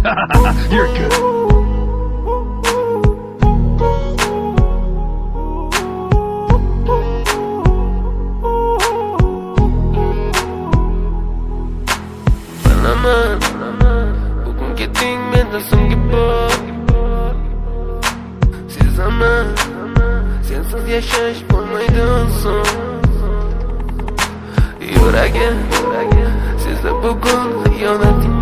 You're good. Bugün gittin mendesin gibi. Siz zaman sensiz yaşaş bulmaydı son. Yüreğim sizle bugün yönetim